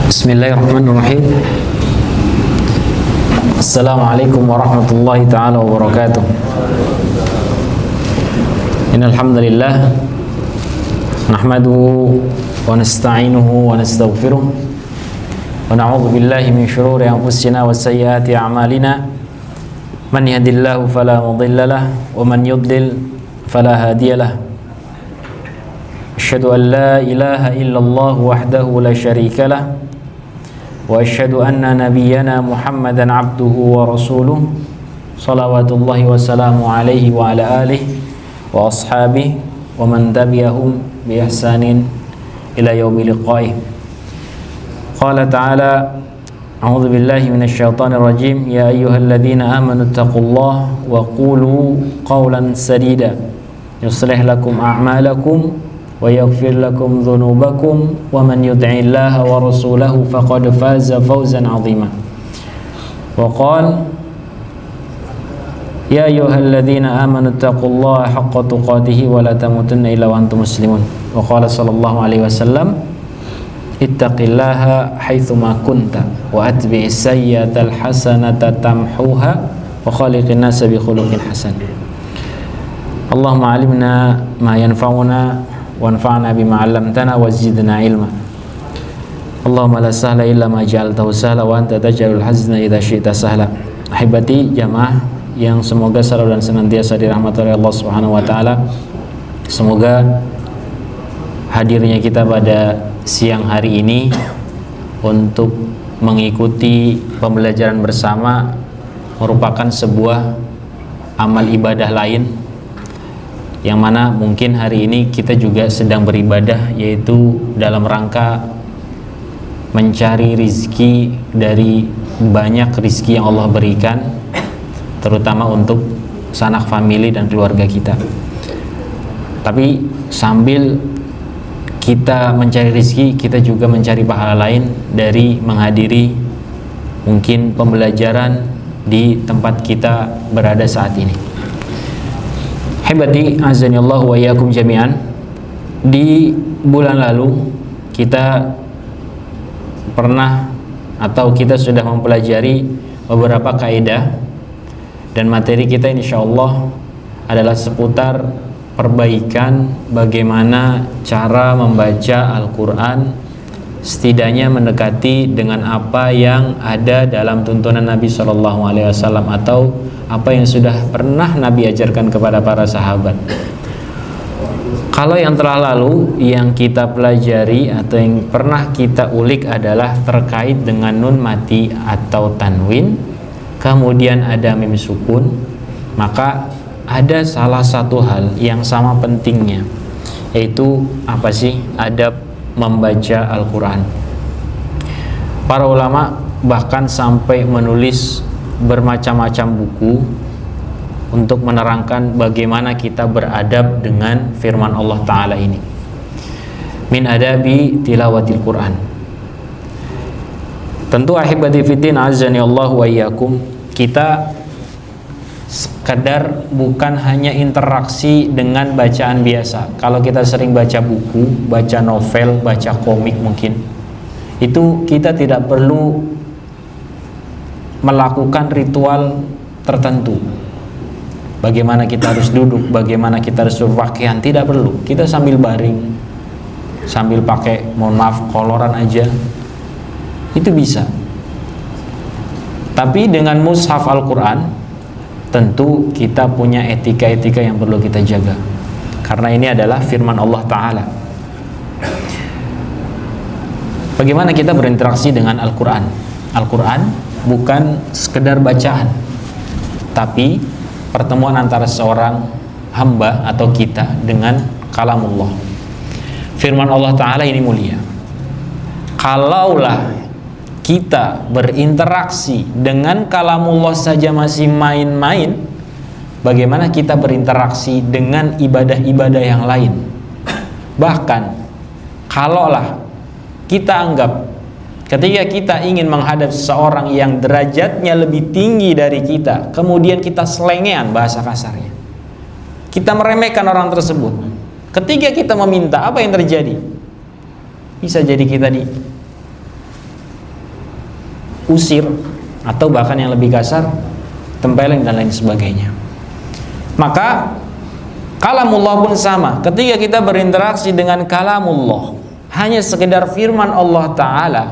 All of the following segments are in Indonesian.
Bismillahirrahmanirrahim. Assalamualaikum warahmatullahi ta'ala wabarakatuh. Innal hamdalillah nahmaduhu wa nasta'inuhu wa nastaghfiruh wa na'udzu billahi min shururi anfusina wa sayyiati a'malina. Man yahdihillahu fala mudilla lahu wa man yudlil fala hadiya lahu. Asyhadu an la ilaha illallah wahdahu la syarika lah wa asyhadu anna nabiyyana Muhammadan abduhu wa rasuluh salawatullahi wa salamu alaihi wa ala alihi wa ashabihi wa man tabi'ahum bi ihsanin ila yaumil liqa'ih. Qala ta'ala a'udzu billahi minasy syaithanir rajim ya ayyuhalladzina amanu taqullaha wa qulu qawlan sadida yuslih lakum a'malakum wa yaghfir lakum dhunubakum wa man yuti'illaha wa rasulahu faqad faza fawzan 'azima. Wa qala ya ayyuhalladzina amanu taqullaha haqqa tuqatih wa la tamutunna illa wa antum muslimun. Wa qala sallallahu alaihi wasallam ittaqillaha haitsu ma kunta wa atbi'is sayyi'atal hasanata tamhuha wa khaliqin nasa bi khuluqin hasan. Allahumma 'allimna ma yanfa'una wanfa'na bima 'allamtana wa zidna ilma. Allahumma la sahla illa ma ja'altahu sahla wa anta taj'alul hazna idza syi'ta sahla. Ahibati jamaah yang semoga selalu dan senantiasa dirahmati oleh Allah Subhanahu wa taala. Semoga hadirnya kita pada siang hari ini untuk mengikuti pembelajaran bersama merupakan sebuah amal ibadah lain yang mana mungkin hari ini kita juga sedang beribadah, yaitu dalam rangka mencari rizki dari banyak rizki yang Allah berikan, terutama untuk sanak famili dan keluarga kita. Tapi sambil kita mencari rizki, kita juga mencari pahala lain dari menghadiri mungkin pembelajaran di tempat kita berada saat ini. Hebati azanillahu wa iyyakum jami'an. Di bulan lalu kita pernah atau kita sudah mempelajari beberapa kaidah, dan materi kita insyaallah adalah seputar perbaikan bagaimana cara membaca Al-Quran, setidaknya mendekati dengan apa yang ada dalam tuntunan Nabi SAW atau apa yang sudah pernah Nabi ajarkan kepada para sahabat. Kalau yang telah lalu yang kita pelajari atau yang pernah kita ulik adalah terkait dengan nun mati atau tanwin, kemudian ada mim sukun, maka ada salah satu hal yang sama pentingnya, yaitu apa sih? Adab membaca Al-Quran. Para ulama bahkan sampai menulis bermacam-macam buku untuk menerangkan bagaimana kita beradab dengan firman Allah Ta'ala ini. Min adabi tilawatil Quran. Tentu ahibati fiddin azani Allah wa iyyakum, kita sekadar bukan hanya interaksi dengan bacaan biasa. Kalau kita sering baca buku, baca novel, baca komik mungkin, itu kita tidak perlu melakukan ritual tertentu. Bagaimana kita harus duduk, bagaimana kita harus berpakaian, tidak perlu. Kita sambil baring, sambil pakai, mohon maaf, koloran aja, itu bisa. Tapi dengan mushaf Al-Quran, tentu kita punya etika-etika yang perlu kita jaga, karena ini adalah firman Allah Ta'ala. Bagaimana kita berinteraksi dengan Al-Quran? Al-Quran bukan sekedar bacaan, tapi pertemuan antara seorang hamba atau kita dengan kalamullah. Firman Allah Ta'ala ini mulia. Kalaulah kita berinteraksi dengan kalamullah saja masih main-main, bagaimana kita berinteraksi dengan ibadah-ibadah yang lain? Bahkan kalaulah kita anggap ketika kita ingin menghadap seseorang yang derajatnya lebih tinggi dari kita, kemudian kita selengean, bahasa kasarnya, kita meremehkan orang tersebut, ketika kita meminta, apa yang terjadi? Bisa jadi kita usir, atau bahkan yang lebih kasar, tempeleng dan lain sebagainya. Maka kalamullah pun sama. Ketika kita berinteraksi dengan kalamullah, hanya sekedar firman Allah Ta'ala,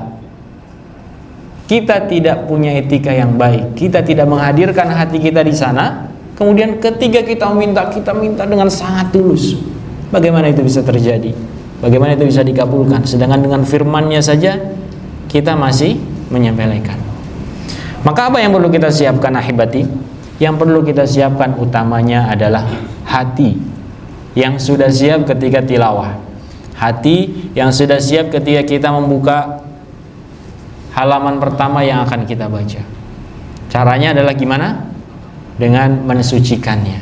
kita tidak punya etika yang baik, kita tidak menghadirkan hati kita di sana. Kemudian ketika kita minta dengan sangat tulus. Bagaimana itu bisa terjadi? Bagaimana itu bisa dikabulkan? Sedangkan dengan firman-Nya saja kita masih menyepelekan. Maka apa yang perlu kita siapkan ahibati? Yang perlu kita siapkan utamanya adalah hati yang sudah siap ketika tilawah, hati yang sudah siap ketika kita membuka halaman pertama yang akan kita baca. Caranya adalah gimana? Dengan mensucikannya.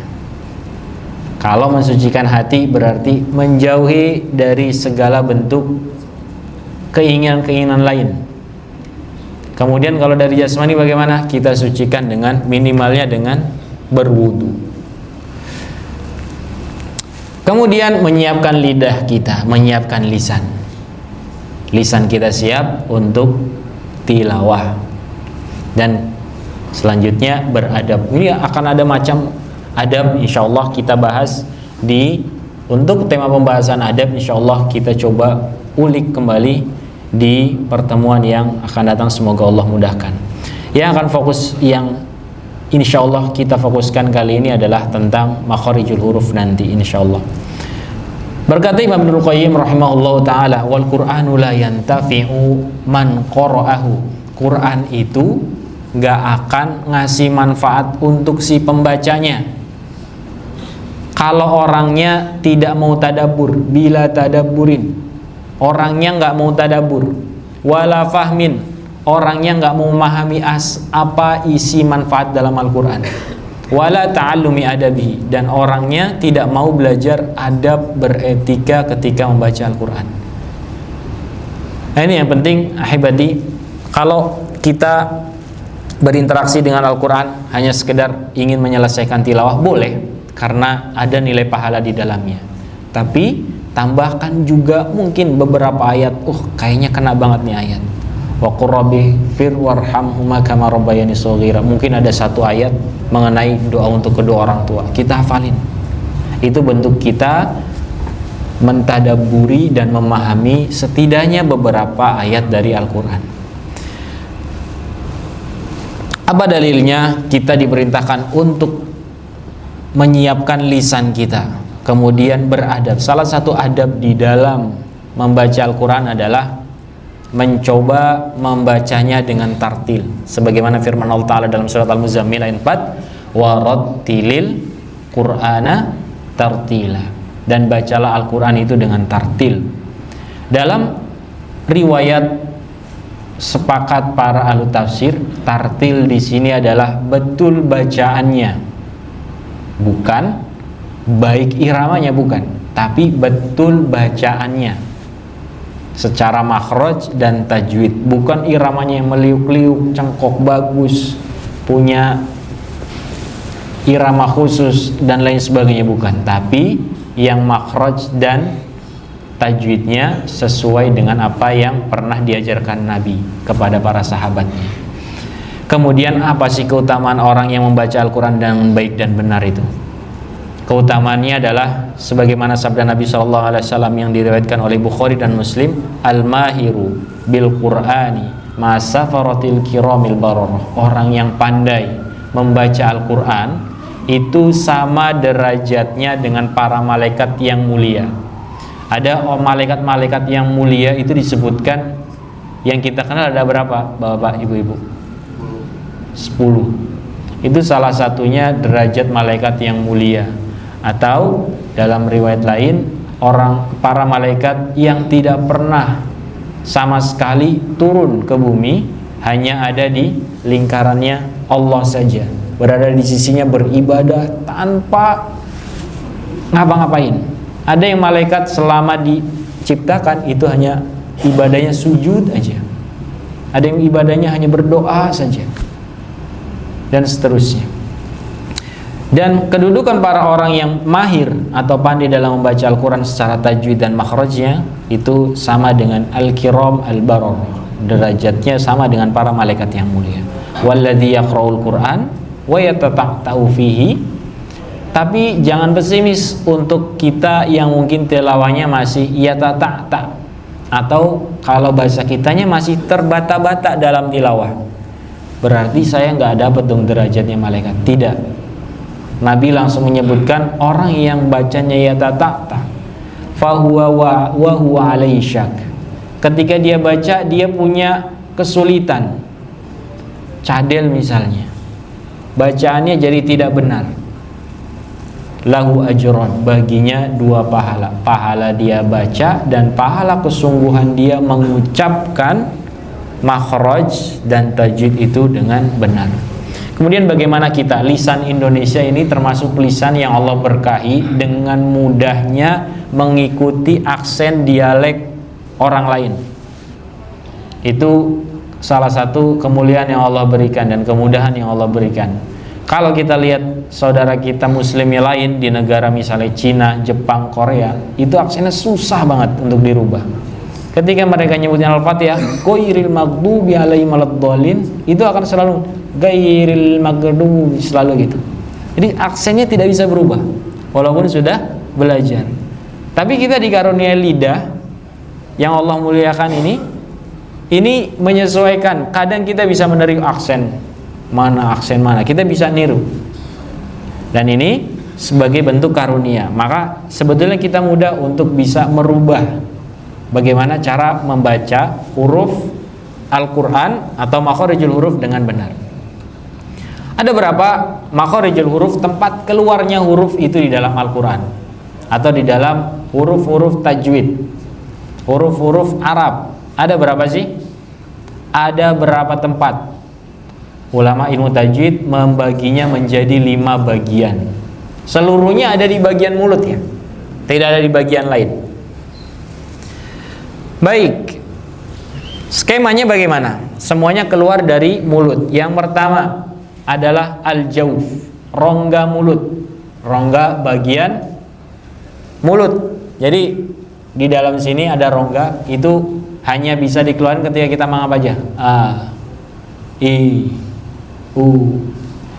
Kalau mensucikan hati berarti menjauhi dari segala bentuk keinginan-keinginan lain. Kemudian kalau dari jasmani bagaimana? Kita sucikan dengan minimalnya dengan berwudu. Kemudian menyiapkan lidah kita, menyiapkan lisan. Lisan kita siap untuk tilawah. Dan selanjutnya beradab. Ini akan ada macam adab, insyaallah kita bahas untuk tema pembahasan adab, insyaallah kita coba ulik kembali di pertemuan yang akan datang, semoga Allah mudahkan. Yang akan fokus, yang insyaallah kita fokuskan kali ini adalah tentang makharijul huruf nanti insyaallah. Berkata Imam Ibnul Qayyim rahimahullahu taala, wal Qur'anu la yantafi'u man qara'ahu. Quran itu gak akan ngasih manfaat untuk si pembacanya kalau orangnya tidak mau tadabbur. Bila tadabburin, orangnya nggak mau tadabbur. Wala fahmin, orangnya nggak mau memahami apa isi manfaat dalam Al-Quran. Wala ta'allumi adabihi, dan orangnya tidak mau belajar adab beretika ketika membaca Al-Quran. Nah, ini yang penting ahibadi. Kalau kita berinteraksi dengan Al-Quran hanya sekedar ingin menyelesaikan tilawah, boleh, karena ada nilai pahala di dalamnya. Tapi tambahkan juga mungkin beberapa ayat. Kayaknya kena banget nih ayat. Wa qur rabbi fir warhamhuma kama rabbayani shaghira. Mungkin ada satu ayat mengenai doa untuk kedua orang tua. Kita hafalin. Itu bentuk kita mentadabburi dan memahami setidaknya beberapa ayat dari Al-Quran. Apa dalilnya? Kita diperintahkan untuk menyiapkan lisan kita, kemudian beradab. Salah satu adab di dalam membaca Al-Quran adalah mencoba membacanya dengan tartil, sebagaimana firman Allah Ta'ala dalam surat Al-Muzammil ayat 4, warattilil Qur'ana tartila, dan bacalah Al-Quran itu dengan tartil. Dalam riwayat sepakat para ahli tafsir, tartil di sini adalah betul bacaannya, bukan baik iramanya, bukan, tapi betul bacaannya secara makhraj dan tajwid, bukan iramanya yang meliuk-liuk, cengkok bagus, punya irama khusus dan lain sebagainya, bukan, tapi yang makhraj dan tajwidnya sesuai dengan apa yang pernah diajarkan Nabi kepada para sahabatnya. Kemudian apa sih keutamaan orang yang membaca Al-Quran dengan baik dan benar itu? Keutamaannya adalah sebagaimana sabda Nabi SAW yang diriwayatkan oleh Bukhari dan Muslim, al-mahiru bil Qur'ani ma safaratil kiramil bararah. Orang yang pandai membaca Al-Quran itu sama derajatnya dengan para malaikat yang mulia. Ada malaikat-malaikat yang mulia itu disebutkan, yang kita kenal ada berapa bapak ibu-ibu? 10. Itu salah satunya derajat malaikat yang mulia. Atau dalam riwayat lain, para malaikat yang tidak pernah sama sekali turun ke bumi, hanya ada di lingkarannya Allah saja, berada di sisinya, beribadah tanpa ngapa-ngapain. Ada yang malaikat selama diciptakan itu hanya ibadahnya sujud aja. Ada yang ibadahnya hanya berdoa saja, dan seterusnya. Dan kedudukan para orang yang mahir atau pandai dalam membaca Al-Quran secara tajwid dan makhrajnya itu sama dengan al-kiram al-bararah, derajatnya sama dengan para malaikat yang mulia. Walladzi yaqra'ul Qur'an wa yatata'u fihi. Tapi jangan pesimis untuk kita yang mungkin tilawahnya masih yatata'ta, atau kalau bahasa kitanya masih terbata-bata dalam tilawah. Berarti saya nggak dapat dong derajatnya malaikat. Tidak. Nabi langsung menyebutkan orang yang bacanya yatata'ta fahuwa wa huwa alaihi syak. Ketika dia baca, dia punya kesulitan. Cadel misalnya, bacaannya jadi tidak benar. Lahu ajron, baginya 2 pahala. Pahala dia baca dan pahala kesungguhan dia mengucapkan makhraj dan tajwid itu dengan benar. Kemudian bagaimana kita? Lisan Indonesia ini termasuk lisan yang Allah berkahi dengan mudahnya mengikuti aksen dialek orang lain. Itu salah satu kemuliaan yang Allah berikan dan kemudahan yang Allah berikan. Kalau kita lihat saudara kita muslim yang lain di negara misalnya Cina, Jepang, Korea, itu aksennya susah banget untuk dirubah. Ketika mereka nyebutin Al-Fatihah, ghairil maghdubi alaihim waladdallin, itu akan selalu ghairil maghdubi, selalu gitu. Jadi aksennya tidak bisa berubah walaupun sudah belajar. Tapi kita dikarunia lidah yang Allah muliakan ini menyesuaikan. Kadang kita bisa meniru aksen mana, kita bisa niru. Dan ini sebagai bentuk karunia. Maka sebetulnya kita mudah untuk bisa merubah bagaimana cara membaca huruf Al-Quran atau makhorijul huruf dengan benar. Ada berapa makhorijul huruf, tempat keluarnya huruf itu di dalam Al-Quran atau di dalam huruf-huruf tajwid, huruf-huruf Arab. Ada berapa sih? Ada berapa tempat? Ulama ilmu tajwid membaginya menjadi 5 bagian. Seluruhnya ada di bagian mulut ya, tidak ada di bagian lain. Baik, skemanya bagaimana? Semuanya keluar dari mulut. Yang pertama adalah al-jauf, rongga mulut, rongga bagian mulut. Jadi di dalam sini ada rongga, itu hanya bisa dikeluarkan ketika kita mengapa aja. A, I, U.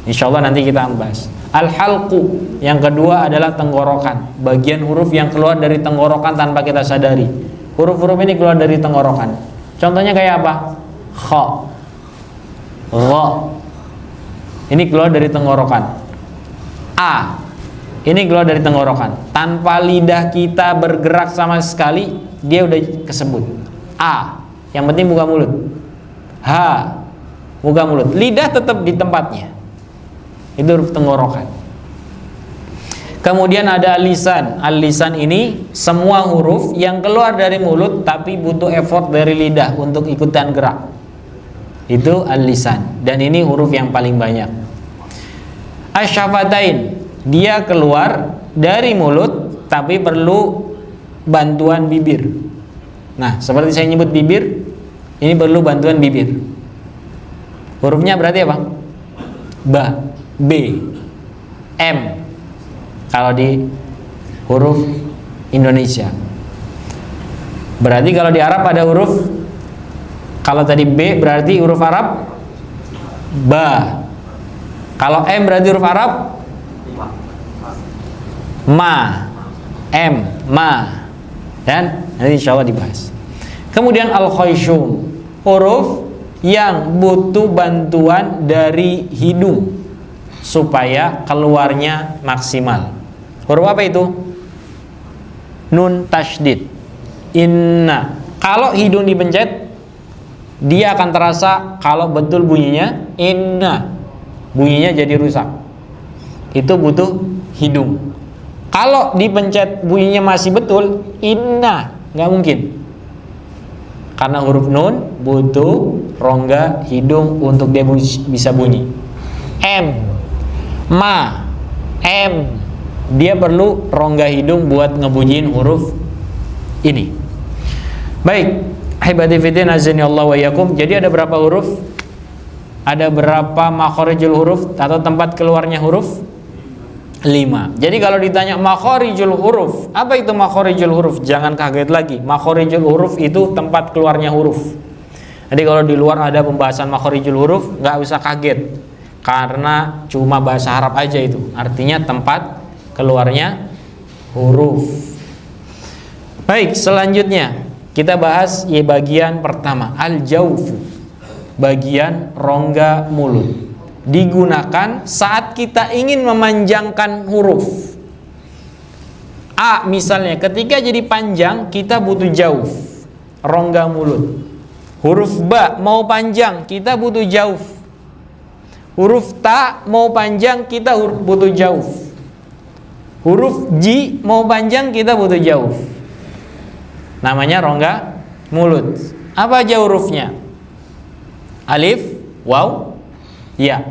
Insyaallah nanti kita bahas. Al-halqu, yang kedua adalah tenggorokan, bagian huruf yang keluar dari tenggorokan tanpa kita sadari. Huruf-huruf ini keluar dari tenggorokan. Contohnya kayak apa? Kha, gha, ini keluar dari tenggorokan. A, ini keluar dari tenggorokan. Tanpa lidah kita bergerak sama sekali, dia udah kesebut. A, yang penting buka mulut. H, buka mulut. Lidah tetap di tempatnya. Itu huruf tenggorokan. Kemudian ada al-lisan. Al-lisan ini semua huruf yang keluar dari mulut tapi butuh effort dari lidah untuk ikutan gerak. Itu al-lisan. Dan ini huruf yang paling banyak. Asy-syafatain, dia keluar dari mulut tapi perlu bantuan bibir. Nah, seperti saya nyebut bibir, ini perlu bantuan bibir. Hurufnya berarti apa? Ba, B, M. Kalau di huruf Indonesia. Berarti kalau di Arab ada huruf, kalau tadi B berarti huruf Arab ba. Kalau M berarti huruf Arab ma. M, ma. Dan nanti insya Allah dibahas. Kemudian al-khayshum, huruf yang butuh bantuan dari hidung supaya keluarnya maksimal. Huruf apa itu? Nun tasydid. Inna. Kalau hidung dipencet, dia akan terasa kalau betul bunyinya inna. Bunyinya jadi rusak. Itu butuh hidung. Kalau dipencet bunyinya masih betul, inna, nggak mungkin. Karena huruf nun butuh rongga hidung untuk dia bisa bunyi. M, ma, M, dia perlu rongga hidung buat ngebunyiin huruf ini. Baik, hibati fiddin azani Allah wa yakum. Jadi ada berapa huruf? Ada berapa makhorijul huruf atau tempat keluarnya huruf? 5. Jadi kalau ditanya makhorijul huruf, apa itu makhorijul huruf? Jangan kaget lagi. Makhorijul huruf itu tempat keluarnya huruf. Jadi kalau di luar ada pembahasan makharijul huruf, nggak usah kaget, karena cuma bahasa Arab aja itu, artinya tempat keluarnya huruf. Baik, selanjutnya kita bahas bagian pertama, al-jaufu, bagian rongga mulut. Digunakan saat kita ingin memanjangkan huruf. A misalnya, ketika jadi panjang kita butuh jauf, rongga mulut. Huruf ba mau panjang kita butuh jauf. Huruf ta mau panjang kita butuh jauf. Huruf ji mau panjang kita butuh jauf. Namanya rongga mulut. Apa aja hurufnya? Alif, waw, ya.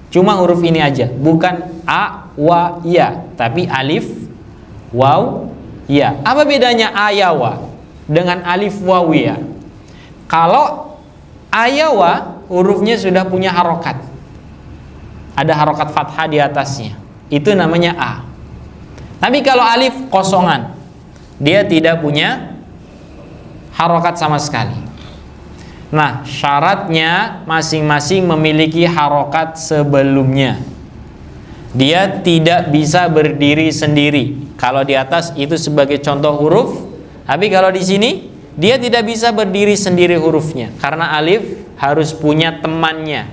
Cuma huruf ini aja, bukan a, wa, ya, tapi alif, waw, ya. Apa bedanya a, ya, wa dengan alif, waw, ya? Kalau a, ya, wa hurufnya sudah punya harokat, ada harokat fathah di atasnya, itu namanya a. Tapi kalau alif kosongan, dia tidak punya harokat sama sekali. Nah, syaratnya masing-masing memiliki harokat sebelumnya. Dia tidak bisa berdiri sendiri. Kalau di atas itu sebagai contoh huruf, tapi kalau di sini dia tidak bisa berdiri sendiri hurufnya, karena alif harus punya temannya.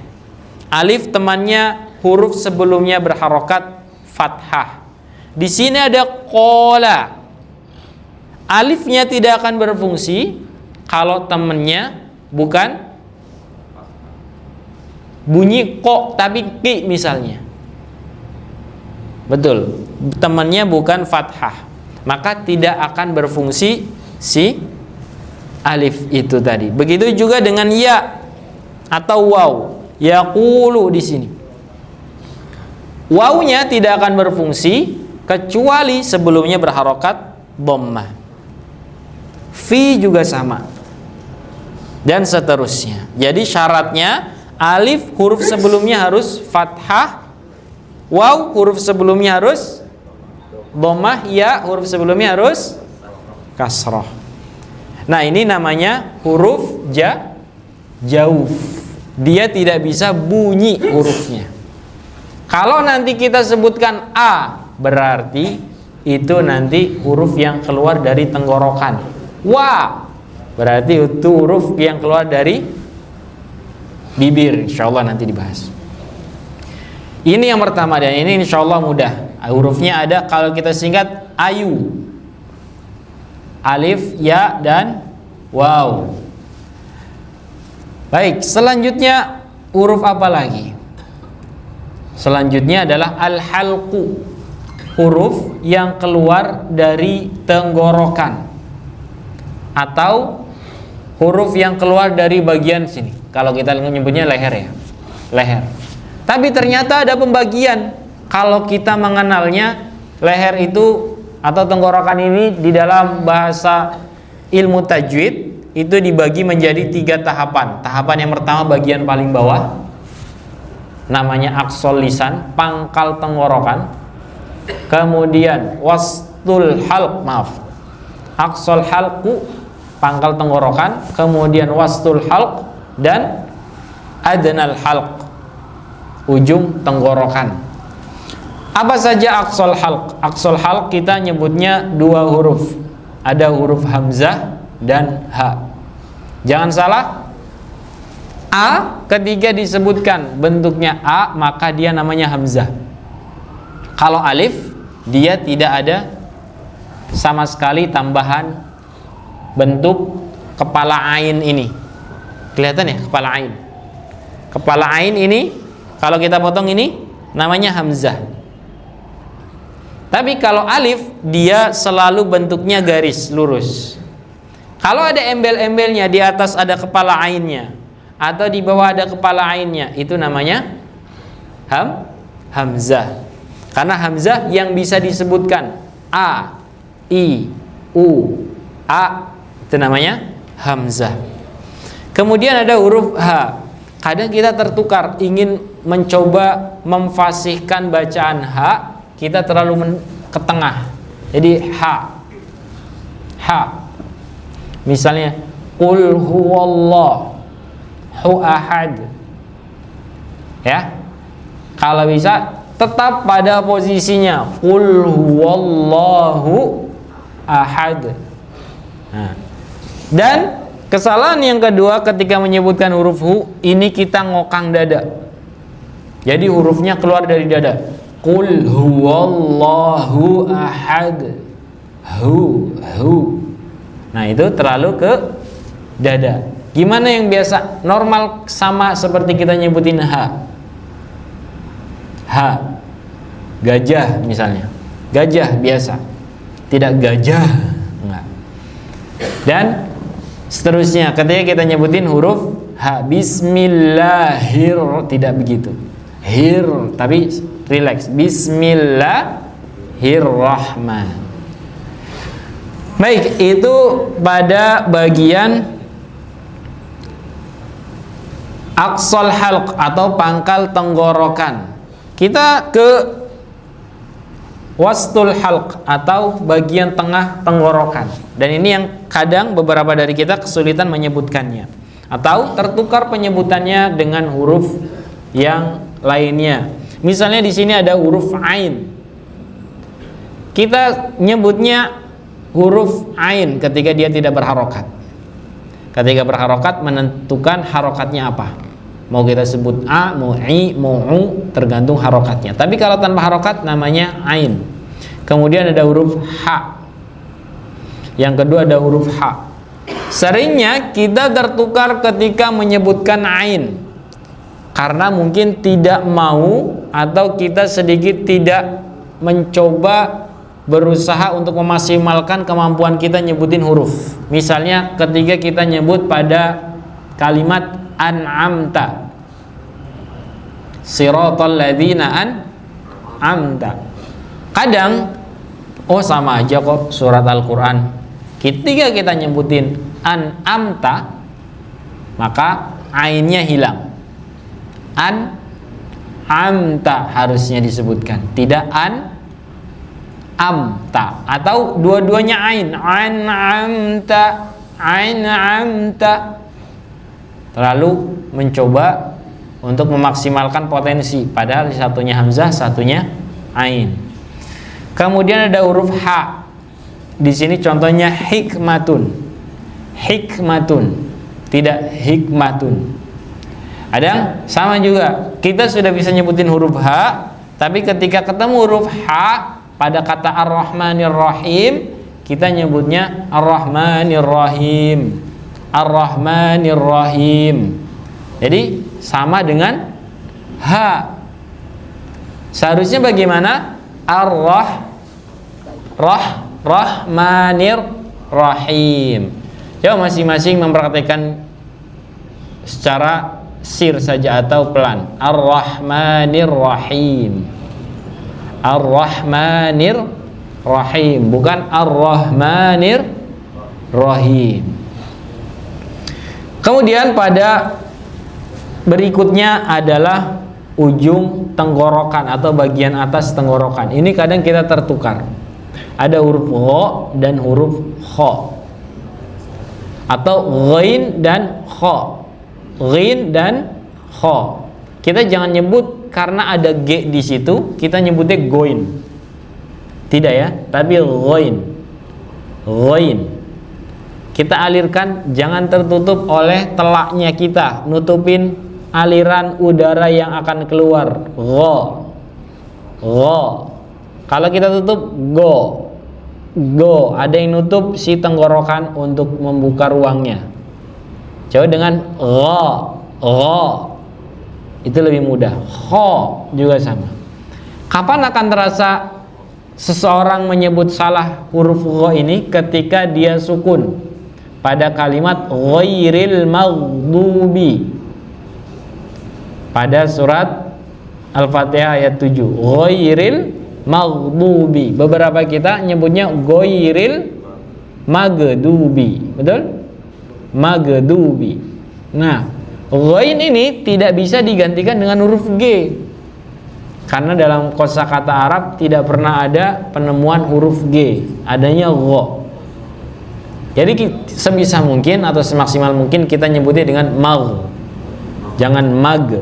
Alif temannya huruf sebelumnya berharokat fathah. Di sini ada qola. Alifnya tidak akan berfungsi kalau temannya bukan bunyi ko tapi ki misalnya. Betul, temannya bukan fathah, maka tidak akan berfungsi si alif itu tadi. Begitu juga dengan ya atau waw. Yaqulu di sini. Wawnya tidak akan berfungsi kecuali sebelumnya berharokat dhammah. Fi juga sama. Dan seterusnya. Jadi syaratnya alif huruf sebelumnya harus fathah, waw huruf sebelumnya harus dhammah, ya huruf sebelumnya harus kasrah. Nah, ini namanya huruf jauf. Dia tidak bisa bunyi hurufnya. Kalau nanti kita sebutkan a, berarti itu nanti huruf yang keluar dari tenggorokan. Wa berarti itu huruf yang keluar dari bibir. Insyaallah nanti dibahas. Ini yang pertama, dan ini insyaallah mudah. Hurufnya ada, kalau kita singkat ayu, alif, ya, dan waw. Baik, selanjutnya huruf apa lagi? Selanjutnya adalah al-halqu, huruf yang keluar dari tenggorokan atau huruf yang keluar dari bagian sini. Kalau kita menyebutnya leher, ya, leher. Tapi ternyata ada pembagian. Kalau kita mengenalnya leher itu atau tenggorokan ini di dalam bahasa ilmu tajwid itu dibagi menjadi 3 tahapan. Tahapan yang pertama bagian paling bawah, namanya aqsal lisan, pangkal tenggorokan. Kemudian wastul halq, aqsal halqu, pangkal tenggorokan. Kemudian wastul halq dan adnal halq, ujung tenggorokan. Apa saja aqsal halq? Aqsal halq kita nyebutnya 2 huruf. Ada huruf hamzah dan ha. Jangan salah, a ketika disebutkan bentuknya a, maka dia namanya hamzah. Kalau alif, dia tidak ada sama sekali tambahan bentuk kepala ain ini. Kelihatan ya kepala ain? Kepala ain ini kalau kita potong ini namanya hamzah. Tapi kalau alif, dia selalu bentuknya garis lurus. Kalau ada embel-embelnya, di atas ada kepala ainnya atau di bawah ada kepala ainnya, itu namanya hamzah. Karena hamzah yang bisa disebutkan a, i, u, a, itu namanya hamzah. Kemudian ada huruf ha. Kadang kita tertukar, ingin mencoba memfasihkan bacaan ha, kita terlalu ke tengah. Jadi ha. Misalnya qul huwallah. hu ahad. Ya. Kalau bisa tetap pada posisinya qul huwallahu ahad. Nah. Dan kesalahan yang kedua ketika menyebutkan huruf hu, ini kita ngokang dada. Jadi hurufnya keluar dari dada. Qul huwallahu ahad. Hu. Nah, itu terlalu ke dada. Gimana yang biasa normal sama seperti kita nyebutin ha. Gajah misalnya. Gajah biasa. Tidak gajah. Enggak. Dan seterusnya ketika kita nyebutin huruf ha, bismillahir, tidak begitu. Hir, tapi relax. Bismillahirrahman. Baik, itu pada bagian aqsal halq atau pangkal tenggorokan. Kita ke wastul halq atau bagian tengah tenggorokan. Dan ini yang kadang beberapa dari kita kesulitan menyebutkannya atau tertukar penyebutannya dengan huruf yang lainnya. Misalnya di sini ada huruf ain. Kita nyebutnya huruf ain ketika dia tidak berharokat. Ketika berharokat menentukan harokatnya apa. Mau kita sebut a, mau i, mau u, tergantung harokatnya. Tapi kalau tanpa harokat namanya ain. Kemudian ada huruf ha. Yang kedua ada huruf ha. Seringnya kita tertukar ketika menyebutkan ain, karena mungkin tidak mau atau kita sedikit tidak mencoba berusaha untuk memaksimalkan kemampuan kita nyebutin huruf. Misalnya ketika kita nyebut pada kalimat an'amta, siratal ladzina an'amta. Kadang sama aja kok surat Al-Qur'an. Ketika kita nyebutin an'amta, maka ainnya hilang. An'amta harusnya disebutkan, tidak an'amta, atau dua-duanya ain. An'amta, an'amta. Terlalu mencoba untuk memaksimalkan potensi, padahal satunya hamzah, satunya ain. Kemudian ada huruf ha. Di sini contohnya hikmatun. Hikmatun, tidak hikmatun. Ada yang sama juga. Kita sudah bisa nyebutin huruf ha, tapi ketika ketemu huruf ha pada kata Ar-Rahmanir Rahim, kita nyebutnya Ar-Rahmanir Rahim. Ar-Rahmanir Rahim. Jadi sama dengan ha. Seharusnya bagaimana? Rahmanir Rahim. Coba masing-masing mempraktikkan secara sir saja atau pelan. Ar-Rahmanir Rahim. Ar-Rahmanir Rahim, bukan Ar-Rahmanir Rahim. Kemudian pada berikutnya adalah ujung tenggorokan atau bagian atas tenggorokan. Ini kadang kita tertukar. Ada huruf gha dan huruf kha, atau ghain dan kha. Ghain dan kha. Kita jangan nyebut karena ada g di situ, kita nyebutnya goin. Tidak ya, tapi ghain. Ghain. Kita alirkan, jangan tertutup oleh telaknya kita, nutupin aliran udara yang akan keluar. Gha. Kalau kita tutup go. Ada yang nutup si tenggorokan untuk membuka ruangnya. Coba dengan gha. Itu lebih mudah. Kha juga sama. Kapan akan terasa seseorang menyebut salah huruf gha ini? Ketika dia sukun pada kalimat ghairil maghdubi pada surat Al-Fatihah ayat 7. Ghairil maghdubi. Beberapa kita nyebutnya ghairil maghdubi. Betul? Maghdubi. Nah, ghain ini tidak bisa digantikan dengan huruf G. Karena dalam kosakata Arab tidak pernah ada penemuan huruf G. Adanya gha. Jadi sebisa mungkin atau semaksimal mungkin kita nyebutnya dengan Jangan mag.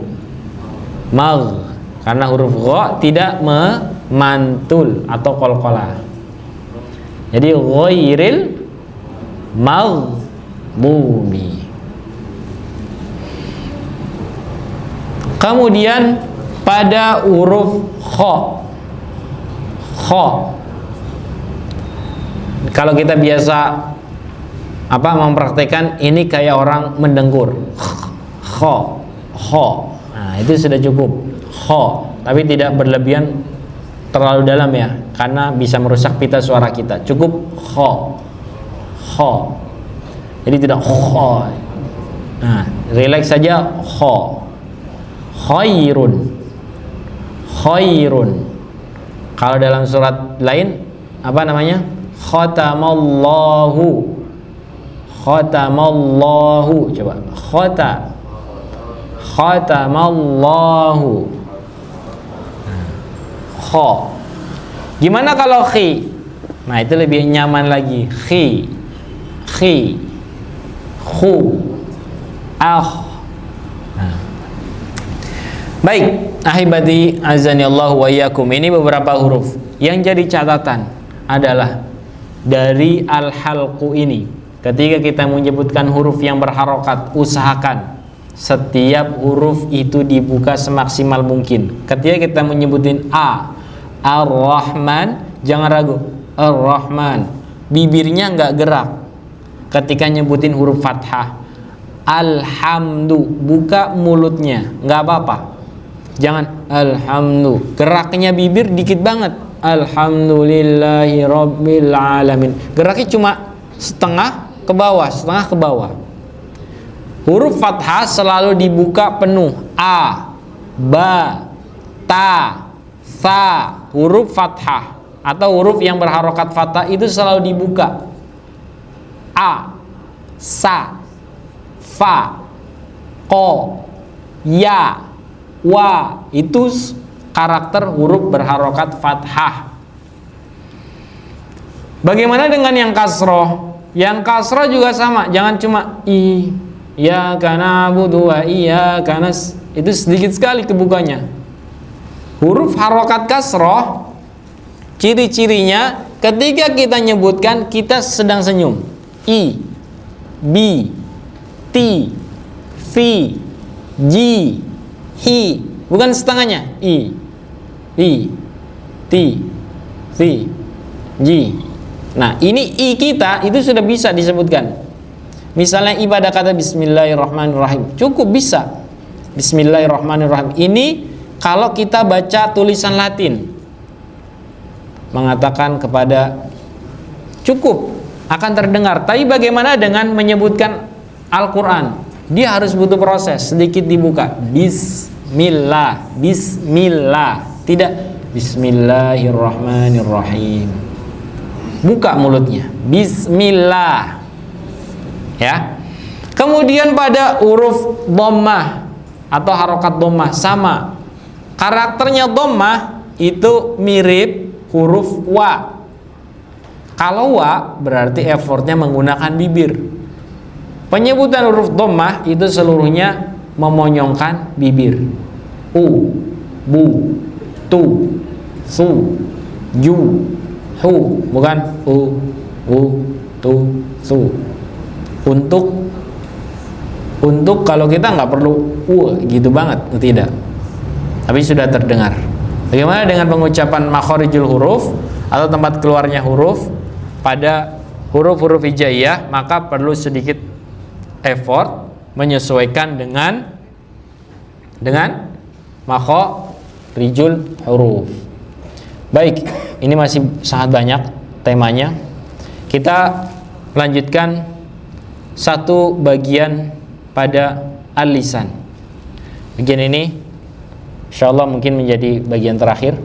Karena huruf gha tidak memantul atau qalqalah. Jadi ghairil maghdubi. Kemudian pada huruf kha. Kalau kita biasa mempraktekkan ini kayak orang mendengkur. Kha. Nah, itu sudah cukup. Kha, tapi tidak berlebihan terlalu dalam ya, karena bisa merusak pita suara kita. Cukup kha. Jadi tidak kha. Nah, relax saja kha. Khairun. Kalau dalam surat lain apa namanya? Khatamallahu. Coba. Khatamallahu. Kha. Gimana kalau khi? Nah, itu lebih nyaman lagi. Khi. Khu. Nah. Baik, ahibati azanillahu wa iyyakum. Ini beberapa huruf. Yang jadi catatan adalah dari al-halqu ini. Ketika kita menyebutkan huruf yang berharokat, usahakan setiap huruf itu dibuka semaksimal mungkin. Ketika kita menyebutin A, Ar-Rahman, jangan ragu. Ar-Rahman, bibirnya nggak gerak. Ketika nyebutin huruf fathah, Alhamdu, buka mulutnya, nggak apa-apa. Jangan alhamdu, geraknya bibir dikit banget. Alhamdulillahi rabbil alamin. Geraknya cuma setengah ke bawah. Huruf fathah selalu dibuka penuh. A, ba, ta, sa. Huruf fathah atau huruf yang berharokat fathah itu selalu dibuka. A, sa, fa, ko, ya, wa. Itu karakter huruf berharokat fathah. Bagaimana dengan yang kasroh? Yang kasroh juga sama. Jangan cuma i, ya kana budu wa iya kana. Itu sedikit sekali kebukanya. Huruf harokat kasroh, ciri-cirinya ketika kita nyebutkan kita sedang senyum. I, bi, ti, fi, ji, hi. Bukan setengahnya. I, ti, fi, ji. Nah, ini i kita itu sudah bisa disebutkan. Misalnya ibadah kata bismillahirrahmanirrahim, cukup bisa bismillahirrahmanirrahim. Ini kalau kita baca tulisan Latin mengatakan kepada, cukup akan terdengar. Tapi bagaimana dengan menyebutkan Al-Quran? Dia harus butuh proses, sedikit dibuka. Bismillah, tidak bismillahirrahmanirrahim. Buka mulutnya, bismillah. Ya. Kemudian pada huruf dhammah atau harokat dhammah sama. Karakternya dhammah itu mirip huruf wa. Kalau wa berarti effortnya menggunakan bibir. Penyebutan huruf dhammah itu seluruhnya memonyongkan bibir. U, bu, tu, su, ju, hu. Bukan u, tu, su. Untuk kalau kita nggak perlu gitu banget, tidak. Tapi sudah terdengar. Bagaimana dengan pengucapan makharijul huruf atau tempat keluarnya huruf pada huruf-huruf hijaiyah? Maka perlu sedikit effort menyesuaikan dengan makharijul huruf. Baik, ini masih sangat banyak temanya. Kita lanjutkan satu bagian pada al-lisan. Bagian ini insyaallah mungkin menjadi bagian terakhir.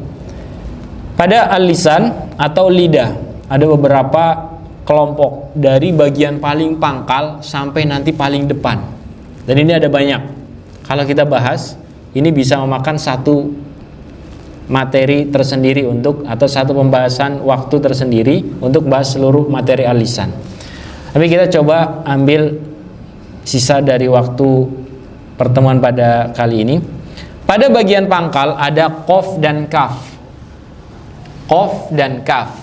Pada al-lisan atau lidah ada beberapa kelompok dari bagian paling pangkal sampai nanti paling depan. Dan ini ada banyak. Kalau kita bahas, ini bisa memakan satu materi tersendiri atau satu pembahasan waktu tersendiri untuk bahas seluruh materi al-lisan. Tapi kita coba ambil sisa dari waktu pertemuan pada kali ini. Pada bagian pangkal ada qaf dan kaf. Qaf dan kaf.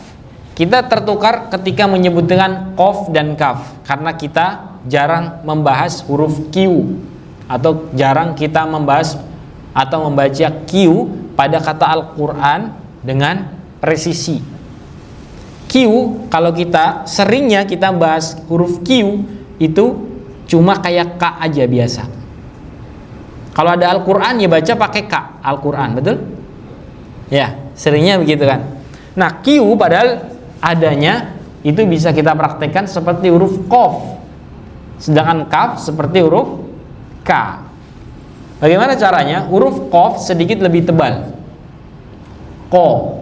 Kita tertukar ketika menyebut dengan qaf dan kaf karena kita jarang membahas huruf Q atau jarang kita membahas atau membaca Q pada kata Al-Quran dengan presisi. Q, kalau kita seringnya kita bahas huruf Q itu cuma kayak K aja biasa. Kalau ada Al-Quran ya baca pakai K, Al-Quran, betul? Ya, seringnya begitu kan. Nah, Q padahal adanya itu bisa kita praktekkan seperti huruf Qaf, sedangkan Kaf seperti huruf K. Bagaimana caranya? Huruf Qaf sedikit lebih tebal, Ko,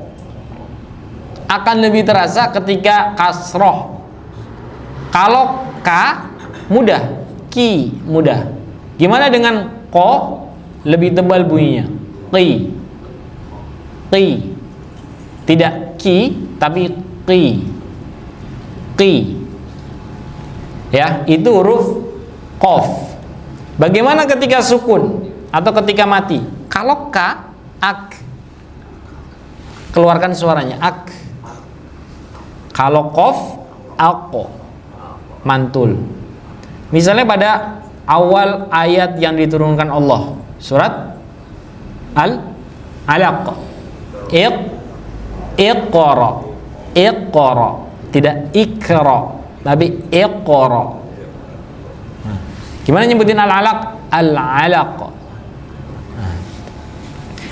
akan lebih terasa ketika kasroh. Kalau K mudah, Ki mudah. Gimana dengan Ko? Lebih tebal bunyinya, Qi, Qi, tidak Ki tapi Qi, Qi. Ya, itu huruf Qaf. Bagaimana ketika sukun atau ketika mati? Kalau K, ak, keluarkan suaranya, ak. Kalau Qaf, ako, mantul. Misalnya pada awal ayat yang diturunkan Allah, surat Al-Alaq, Iqra, Iqra, tidak ikra, tapi Iqra. Gimana nyebutin Al-Alaq? Al-Alaq.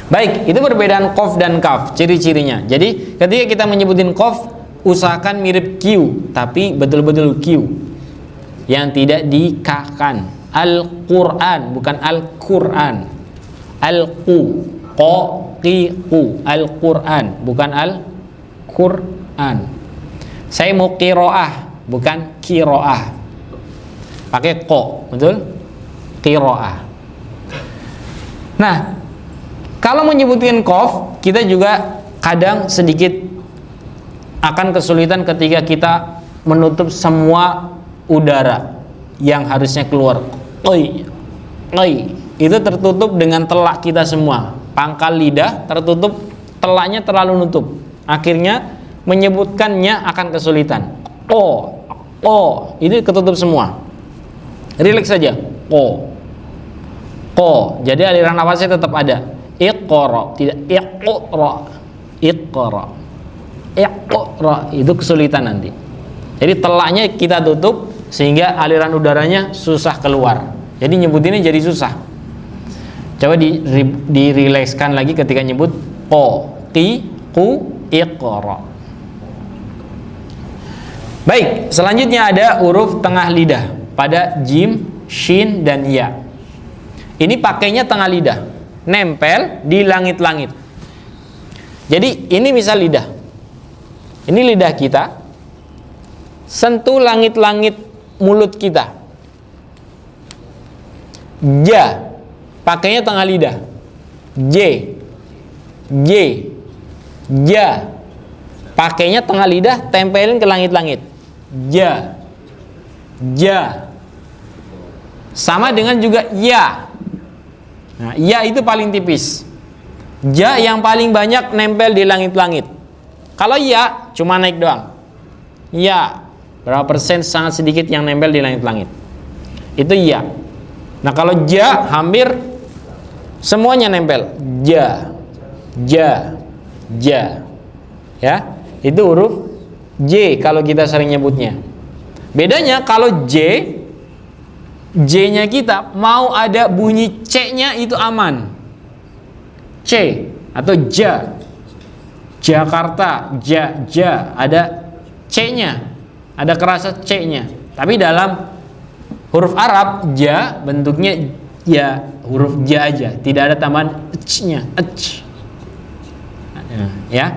Baik, itu perbedaan qaf dan kaf, ciri-cirinya. Jadi ketika kita menyebutin qaf, usahakan mirip Q, tapi betul-betul Q yang tidak dikahkan. Al-Quran, bukan Al-Quran. Al-Qu, Qa, Qi, Qu. Al-Quran, bukan Al-Quran. Saya mau qiraah, bukan qiraah. Pakai ko, betul? Qiraah. Nah, kalau menyebutkan qaf, kita juga kadang sedikit akan kesulitan ketika kita menutup semua udara yang harusnya keluar. Oi, oi, itu tertutup dengan telak kita semua. Pangkal lidah tertutup, telaknya terlalu nutup. Akhirnya menyebutkannya akan kesulitan. Oh, itu ketutup semua. Relax saja. Ko. Jadi aliran nafasnya tetap ada. Iqra, tidak iqra. Iqra. Iqra itu kesulitan nanti. Jadi telaknya kita tutup sehingga aliran udaranya susah keluar. Jadi nyebutinnya jadi susah. Coba dirilekskan lagi ketika nyebut ko, qi, qu, iqra. Baik, selanjutnya ada huruf tengah lidah pada jim, shin, dan ya. Ini pakainya tengah lidah, nempel di langit-langit. Jadi ini misal lidah. Ini lidah kita, sentuh langit-langit mulut kita. Ja, pakainya tengah lidah. J, ja, pakainya tengah lidah, tempelin ke langit-langit. Ja. Sama dengan juga ya. Nah, ya itu paling tipis. Ja yang paling banyak nempel di langit-langit. Kalau ya cuma naik doang. Ya, berapa persen sangat sedikit yang nempel di langit-langit. Itu ya. Nah, kalau ja hampir semuanya nempel. Ja. Ya, itu huruf J kalau kita sering nyebutnya. Bedanya kalau J-nya kita mau ada bunyi C-nya itu aman. C atau ja. Jakarta, ja, ada C-nya. Ada kerasa C-nya. Tapi dalam huruf Arab ja bentuknya ya huruf ja aja, tidak ada tambahan ch-nya. Ya.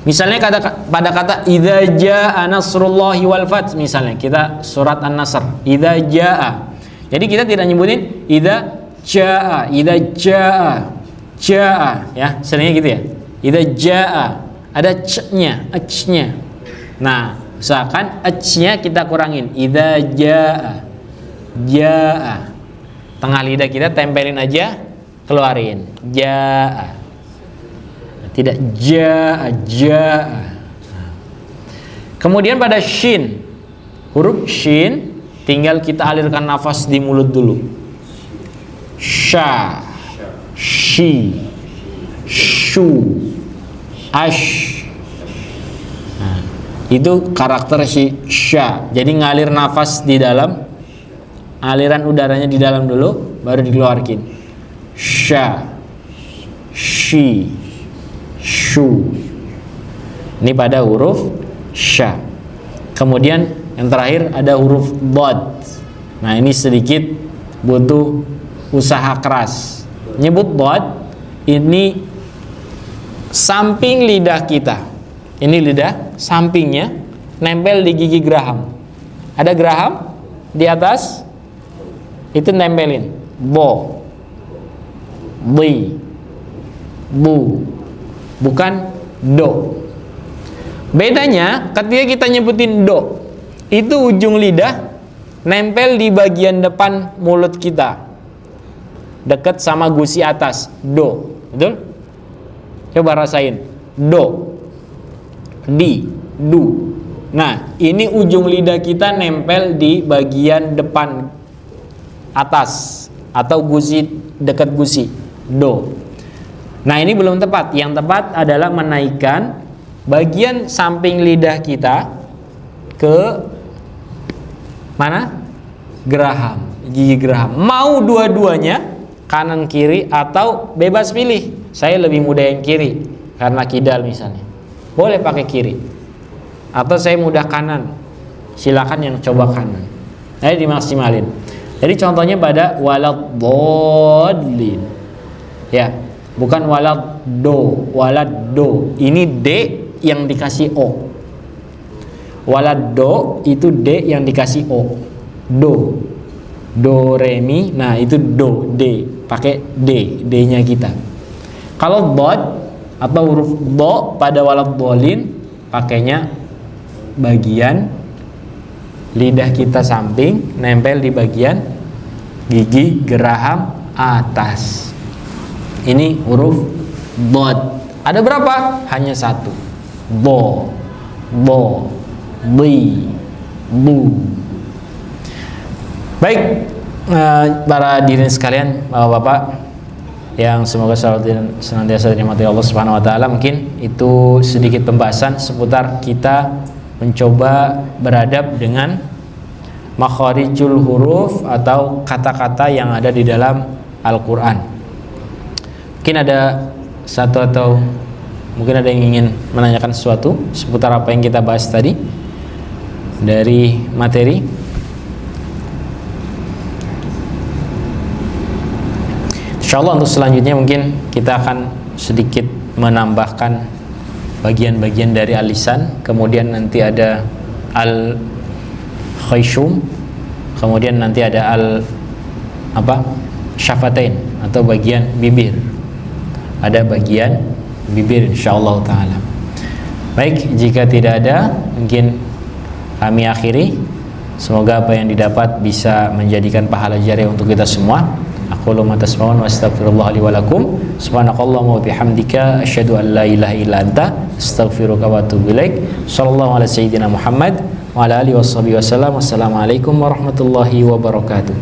Misalnya pada kata idza jaa nasrullahi wal fath, misalnya kita surat An-Nasr, idza jaa. Jadi kita tidak nyebutin idza jaa, ya, seringnya gitu ya. Idza jaa, ada c-nya, ch-nya. Nah, usahakan ch-nya kita kurangin. Idza jaa. tengah lidah kita, tempelin aja, keluarin. Jaa. Tidak jaa, jaa. Kemudian pada shin, huruf shin tinggal kita alirkan nafas di mulut dulu. Sha, shi, shu, ash. Nah, itu karakter si sha. Jadi ngalir nafas di dalam, aliran udaranya di dalam dulu, baru dikeluarkan. Sha, shi, shu. Ini pada huruf sha. Kemudian yang terakhir ada huruf dad. Nah, ini sedikit butuh usaha keras. Nyebut dad, ini samping lidah kita. Ini lidah, sampingnya nempel di gigi geraham. Ada geraham di atas, itu nempelin. Bo, bi, bu, bukan do. Bedanya ketika kita nyebutin do, itu ujung lidah nempel di bagian depan mulut kita, dekat sama gusi atas. Do, betul? Coba rasain. Do, di, du. Nah, ini ujung lidah kita nempel di bagian depan atas atau gusi, dekat gusi. Do. Nah, ini belum tepat. Yang tepat adalah menaikkan bagian samping lidah kita ke mana? Geraham, gigi geraham. Mau dua-duanya, kanan kiri atau bebas pilih. Saya lebih mudah yang kiri karena kidal misalnya. Boleh pakai kiri. Atau saya mudah kanan. Silakan yang coba kanan. Nah, dimaksimalin. Jadi contohnya pada waladhdallin. Ya, bukan walad do. Ini D yang dikasih O. Walado itu D yang dikasih O. Do, do re mi. Nah, itu do, D, pakai D, D-nya kita. Kalau dot atau huruf do pada waladhdallin, pakainya bagian lidah kita samping nempel di bagian gigi geraham atas. Ini huruf dot. Ada berapa? Hanya satu. Bo, bi, bu. Baik, para hadirin sekalian, bapak-bapak yang semoga selalu senantiasa dirahmati Allah Subhanahu wa taala, mungkin itu sedikit pembahasan seputar kita mencoba beradab dengan makharijul huruf atau kata-kata yang ada di dalam Al-Qur'an. Mungkin ada satu atau mungkin ada yang ingin menanyakan sesuatu seputar apa yang kita bahas tadi dari materi. Insyaallah untuk selanjutnya mungkin kita akan sedikit menambahkan bagian-bagian dari al-lisan, kemudian nanti ada al-khayshum, kemudian nanti ada syafatain atau bagian bibir. Ada bagian bibir insyaallah taala. Baik, jika tidak ada, mungkin kami akhiri. Semoga apa yang didapat bisa menjadikan pahala jariah untuk kita semua. Aqulu ma tasma'un wa astaghfirullah li wa lakum. Subhanakallahumma wa bihamdika asyhadu an la ilaha illa anta astaghfiruka wa atubu ilaik. Shallallahu ala sayyidina Muhammad wa ala alihi washabihi wasallam. Wassalamualaikum warahmatullahi wabarakatuh.